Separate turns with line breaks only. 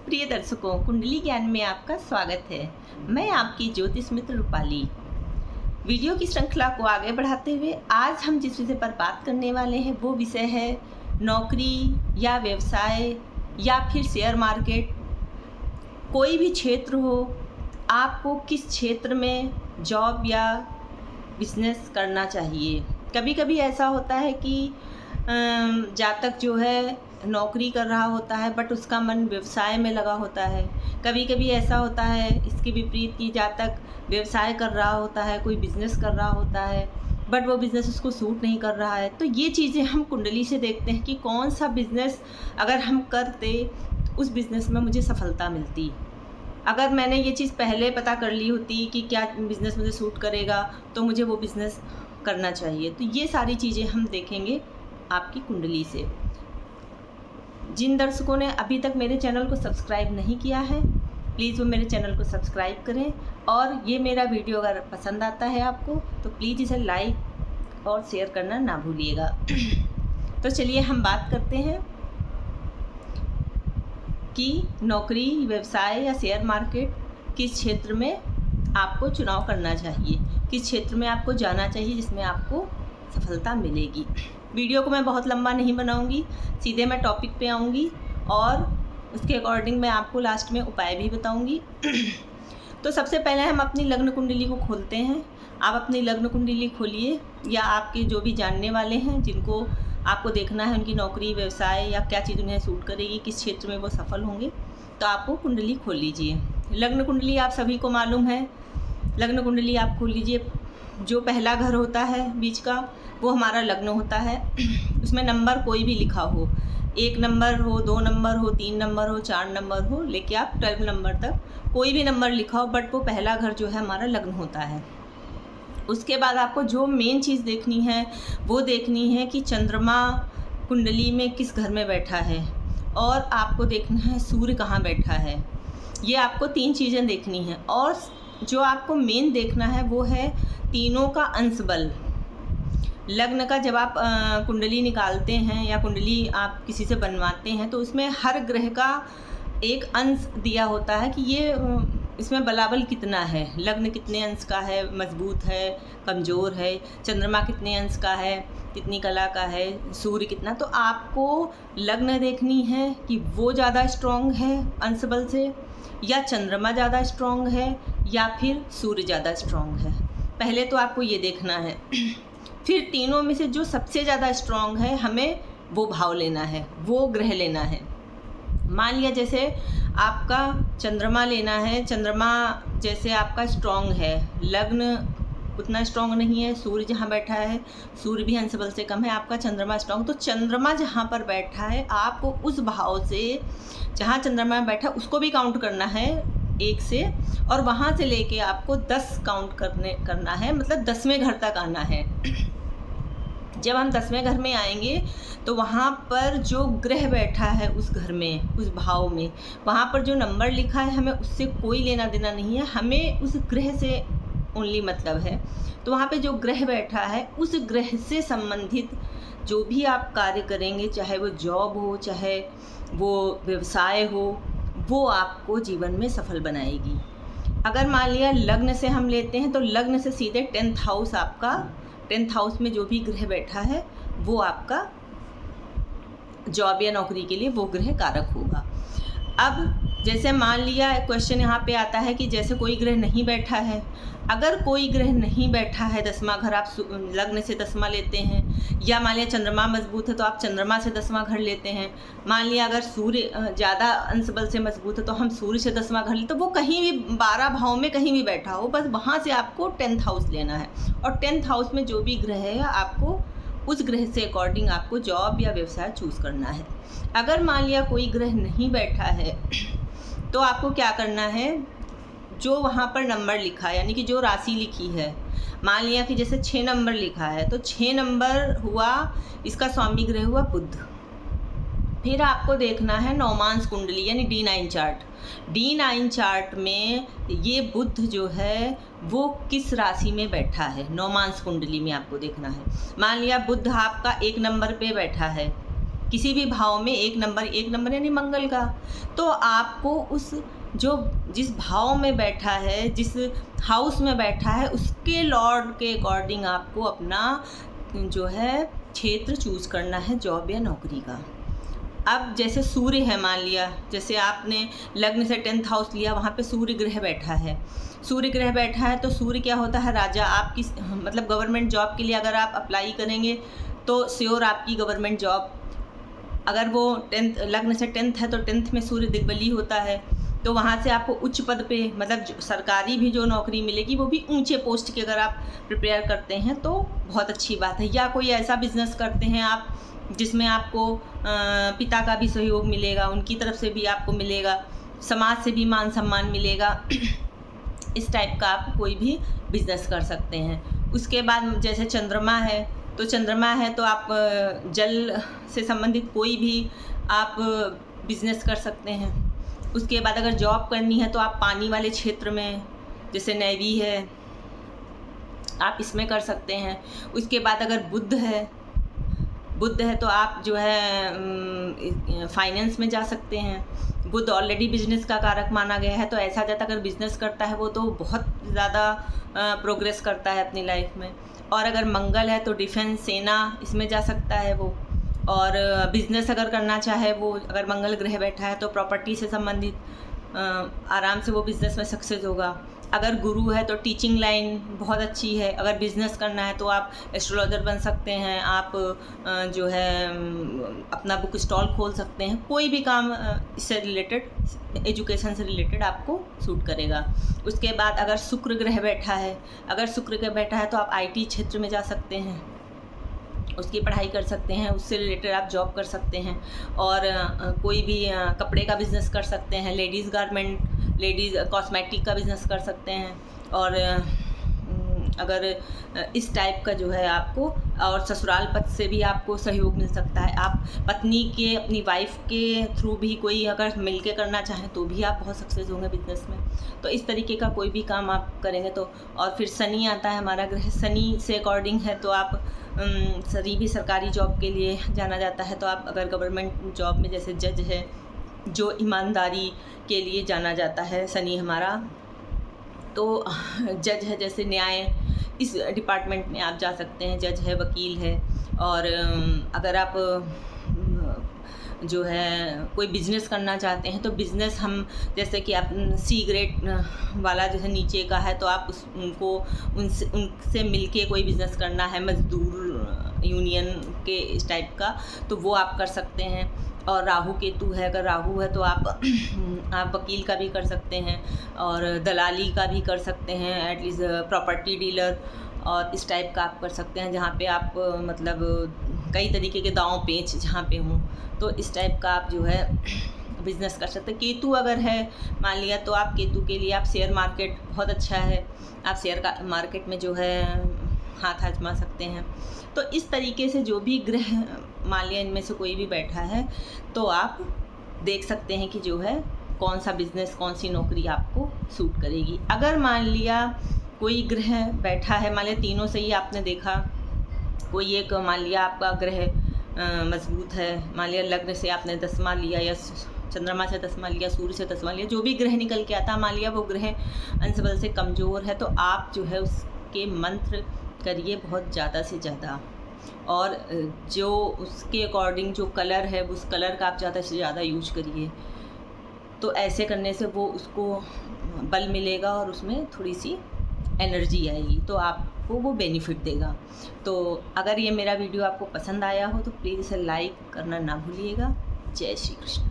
प्रिय दर्शकों, कुंडली ज्ञान में आपका स्वागत है। मैं आपकी ज्योतिष मित्र रूपाली। वीडियो की श्रृंखला को आगे बढ़ाते हुए आज हम जिस विषय पर बात करने वाले हैं वो विषय है नौकरी या व्यवसाय या फिर शेयर मार्केट। कोई भी क्षेत्र हो, आपको किस क्षेत्र में जॉब या बिजनेस करना चाहिए। कभी कभी ऐसा होता है कि जातक जो है नौकरी कर रहा होता है बट उसका मन व्यवसाय में लगा होता है। कभी कभी ऐसा होता है इसके विपरीत कि जातक व्यवसाय कर रहा होता है, कोई बिजनेस कर रहा होता है बट वो बिज़नेस उसको सूट नहीं कर रहा है। तो ये चीज़ें हम कुंडली से देखते हैं कि कौन सा बिज़नेस अगर हम करते उस बिज़नेस में मुझे सफलता मिलती। अगर मैंने ये चीज़ पहले पता कर ली होती कि क्या बिज़नेस मुझे सूट करेगा तो मुझे वो बिज़नेस करना चाहिए। तो ये सारी चीज़ें हम देखेंगे आपकी कुंडली से। जिन दर्शकों ने अभी तक मेरे चैनल को सब्सक्राइब नहीं किया है, प्लीज़ वो मेरे चैनल को सब्सक्राइब करें। और ये मेरा वीडियो अगर पसंद आता है आपको तो प्लीज़ इसे लाइक और शेयर करना ना भूलिएगा। तो चलिए हम बात करते हैं कि नौकरी, व्यवसाय या शेयर मार्केट किस क्षेत्र में आपको चुनाव करना चाहिए, किस क्षेत्र में आपको जाना चाहिए जिसमें आपको सफलता मिलेगी। वीडियो को मैं बहुत लंबा नहीं बनाऊंगी, सीधे मैं टॉपिक पे आऊंगी और उसके अकॉर्डिंग मैं आपको लास्ट में उपाय भी बताऊंगी। तो सबसे पहले हम अपनी लग्न कुंडली को खोलते हैं। आप अपनी लग्न कुंडली खोलिए या आपके जो भी जानने वाले हैं जिनको आपको देखना है उनकी नौकरी, व्यवसाय या क्या चीज़ उन्हें सूट करेगी, किस क्षेत्र में वो सफल होंगे, तो आपको कुंडली खोल लीजिए। लग्न कुंडली आप सभी को मालूम है। लग्न कुंडली आप खोल लीजिए। जो पहला घर होता है बीच का वो हमारा लग्न होता है। उसमें नंबर कोई भी लिखा हो, 1 नंबर हो, 2 नंबर हो, 3 नंबर हो, 4 नंबर हो, लेके आप 12 नंबर तक कोई भी नंबर लिखा हो, बट वो पहला घर जो है हमारा लग्न होता है। उसके बाद आपको जो मेन चीज़ देखनी है वो देखनी है कि चंद्रमा कुंडली में किस घर में बैठा है और आपको देखना है सूर्य कहाँ बैठा है। ये आपको 3 चीज़ें देखनी हैं। और जो आपको मेन देखना है वो है तीनों का अंश बल। लग्न का जब आप कुंडली निकालते हैं या कुंडली आप किसी से बनवाते हैं तो उसमें हर ग्रह का एक अंश दिया होता है कि ये इसमें बलाबल कितना है, लग्न कितने अंश का है, मजबूत है, कमज़ोर है, चंद्रमा कितने अंश का है, कितनी कला का है, सूर्य कितना। तो आपको लग्न देखनी है कि वो ज़्यादा स्ट्रॉन्ग है अंश बल से या चंद्रमा ज़्यादा स्ट्रॉन्ग है या फिर सूर्य ज़्यादा स्ट्रॉन्ग है। पहले तो आपको ये देखना है। फिर तीनों में से जो सबसे ज़्यादा स्ट्रॉन्ग है हमें वो भाव लेना है, वो ग्रह लेना है। मान लिया जैसे आपका चंद्रमा लेना है। चंद्रमा जैसे आपका स्ट्रॉन्ग है, लग्न उतना स्ट्रॉन्ग नहीं है, सूर्य जहाँ बैठा है सूर्य भी अंश बल से कम है, आपका चंद्रमा स्ट्रॉन्ग। तो चंद्रमा जहाँ पर बैठा है आपको उस भाव से जहाँ चंद्रमा बैठा उसको भी काउंट करना है 1 से, और वहाँ से लेके आपको 10 काउंट करना है, मतलब 10वें घर तक आना है। जब हम 10वें घर में आएंगे तो वहाँ पर जो ग्रह बैठा है उस घर में, उस भाव में, वहाँ पर जो नंबर लिखा है हमें उससे कोई लेना देना नहीं है, हमें उस ग्रह से ओनली मतलब है। तो वहाँ पे जो ग्रह बैठा है उस ग्रह से संबंधित जो भी आप कार्य करेंगे, चाहे वो जॉब हो, चाहे वो व्यवसाय हो, वो आपको जीवन में सफल बनाएगी। अगर मान लिया लग्न से हम लेते हैं तो लग्न से सीधे 10th हाउस, आपका 10th हाउस में जो भी ग्रह बैठा है वो आपका जॉब या नौकरी के लिए वो ग्रह कारक होगा। अब जैसे मान लिया क्वेश्चन यहाँ पे आता है कि जैसे कोई ग्रह नहीं बैठा है, अगर कोई ग्रह नहीं बैठा है 10वां घर, आप लग्न से 10वां लेते हैं, या मान लिया चंद्रमा मजबूत है तो आप चंद्रमा से 10वां घर लेते हैं। मान लिया अगर सूर्य ज़्यादा अंश बल से मजबूत है तो हम सूर्य से 10वां घर लेते, तो वो कहीं भी 12 भाव में कहीं भी बैठा हो, बस वहाँ से आपको 10th हाउस लेना है। और 10th हाउस में जो भी ग्रह है आपको उस ग्रह से अकॉर्डिंग आपको जॉब या व्यवसाय चूज़ करना है। अगर मान लिया कोई ग्रह नहीं बैठा है तो आपको क्या करना है, जो वहाँ पर नंबर लिखा है यानी कि जो राशि लिखी है, मान लिया कि जैसे 6 नंबर लिखा है तो 6 नंबर हुआ, इसका स्वामी ग्रह हुआ बुध। फिर आपको देखना है नौमांस कुंडली यानी D9 चार्ट। D9 चार्ट में ये बुध जो है वो किस राशि में बैठा है, नौमांस कुंडली में आपको देखना है। मान लिया बुध आपका 1 नंबर पे बैठा है, किसी भी भाव में एक नंबर यानी मंगल का। तो आपको उस जिस भाव में बैठा है, जिस हाउस में बैठा है, उसके लॉर्ड के अकॉर्डिंग आपको अपना जो है क्षेत्र चूज़ करना है जॉब या नौकरी का। अब जैसे सूर्य है, मान लिया जैसे आपने लग्न से 10th हाउस लिया, वहाँ पे सूर्य ग्रह बैठा है। सूर्य ग्रह बैठा है तो सूर्य क्या होता है, राजा। आपकी मतलब गवर्नमेंट जॉब के लिए अगर आप अप्लाई करेंगे तो श्योर आपकी गवर्नमेंट जॉब, अगर वो 10th लग्न से 10th है तो 10th में सूर्य दिग्बली होता है, तो वहाँ से आपको उच्च पद पे मतलब सरकारी भी जो नौकरी मिलेगी वो भी ऊंचे पोस्ट की अगर आप प्रिपेयर करते हैं तो बहुत अच्छी बात है। या कोई ऐसा बिजनेस करते हैं आप जिसमें आपको पिता का भी सहयोग मिलेगा, उनकी तरफ से भी आपको मिलेगा, समाज से भी मान सम्मान मिलेगा। इस टाइप का आप कोई भी बिजनेस कर सकते हैं। उसके बाद जैसे चंद्रमा है, तो चंद्रमा है तो आप जल से संबंधित कोई भी आप बिजनेस कर सकते हैं। उसके बाद अगर जॉब करनी है तो आप पानी वाले क्षेत्र में, जैसे नेवी है, आप इसमें कर सकते हैं। उसके बाद अगर बुध है तो आप जो है फाइनेंस में जा सकते हैं। बुध ऑलरेडी बिजनेस का कारक माना गया है, तो ऐसा जाता अगर बिजनेस करता है वो तो बहुत ज़्यादा प्रोग्रेस करता है अपनी लाइफ में। और अगर मंगल है तो डिफेंस, सेना, इसमें जा सकता है वो। और बिज़नेस अगर करना चाहे वो, अगर मंगल ग्रह बैठा है तो प्रॉपर्टी से संबंधित आराम से वो बिज़नेस में सक्सेस होगा। अगर गुरु है तो टीचिंग लाइन बहुत अच्छी है। अगर बिज़नेस करना है तो आप एस्ट्रोलॉजर बन सकते हैं, आप जो है अपना बुक स्टॉल खोल सकते हैं। कोई भी काम इससे रिलेटेड, एजुकेशन से रिलेटेड आपको सूट करेगा। उसके बाद अगर शुक्र ग्रह बैठा है तो आप IT क्षेत्र में जा सकते हैं, उसकी पढ़ाई कर सकते हैं, उससे रिलेटेड आप जॉब कर सकते हैं। और कोई भी कपड़े का बिज़नेस कर सकते हैं, लेडीज़ गारमेंट, लेडीज़ कॉस्मेटिक का बिज़नेस कर सकते हैं। और अगर इस टाइप का जो है आपको, और ससुराल पक्ष से भी आपको सहयोग मिल सकता है। आप पत्नी के, अपनी वाइफ के थ्रू भी कोई अगर मिल के करना चाहें तो भी आप बहुत सक्सेस होंगे बिजनेस में। तो इस तरीके का कोई भी काम आप करेंगे तो। और फिर शनि आता है हमारा ग्रह, शनि से अकॉर्डिंग है तो आप शनि भी सरकारी जॉब के लिए जाना जाता है। तो आप अगर गवर्नमेंट जॉब में, जैसे जज है, जो ईमानदारी के लिए जाना जाता है शनि हमारा, तो जज है जैसे न्याय, इस डिपार्टमेंट में आप जा सकते हैं। जज है, वकील है। और अगर आप जो है कोई बिज़नेस करना चाहते हैं तो बिज़नेस हम, जैसे कि आप C ग्रेड वाला जो है नीचे का है तो आप उनसे मिलके कोई बिज़नेस करना है, मज़दूर यूनियन के इस टाइप का, तो वो आप कर सकते हैं। और राहु केतु है, अगर राहु है तो आप वकील का भी कर सकते हैं और दलाली का भी कर सकते हैं, एटलीस्ट प्रॉपर्टी डीलर और इस टाइप का आप कर सकते हैं, जहाँ पे आप मतलब कई तरीके के दांव पेच जहाँ पे हों, तो इस टाइप का आप जो है बिज़नेस कर सकते हैं। केतु अगर है मान लिया तो आप केतु के लिए आप शेयर मार्केट बहुत अच्छा है, आप शेयर का मार्केट में जो है हाथ आजमा सकते हैं। तो इस तरीके से जो भी ग्रह मान लिया इनमें से कोई भी बैठा है तो आप देख सकते हैं कि जो है कौन सा बिज़नेस, कौन सी नौकरी आपको सूट करेगी। अगर मान लिया कोई ग्रह बैठा है, मान लिया तीनों से ही आपने देखा, कोई एक मान लिया आपका ग्रह मजबूत है, मान लिया लग्न से आपने 10वां लिया या चंद्रमा से 10वां लिया, सूर्य से 10वां लिया, जो भी ग्रह निकल के आता, मान लिया वो ग्रह अंश बल से कमज़ोर है, तो आप जो है उसके मंत्र करिए बहुत ज़्यादा से ज़्यादा, और जो उसके अकॉर्डिंग जो कलर है उस कलर का आप ज़्यादा से ज़्यादा यूज करिए। तो ऐसे करने से वो उसको बल मिलेगा और उसमें थोड़ी सी एनर्जी आएगी, तो आपको वो बेनिफिट देगा। तो अगर ये मेरा वीडियो आपको पसंद आया हो तो प्लीज़ इसे लाइक करना ना भूलिएगा। जय श्री कृष्ण।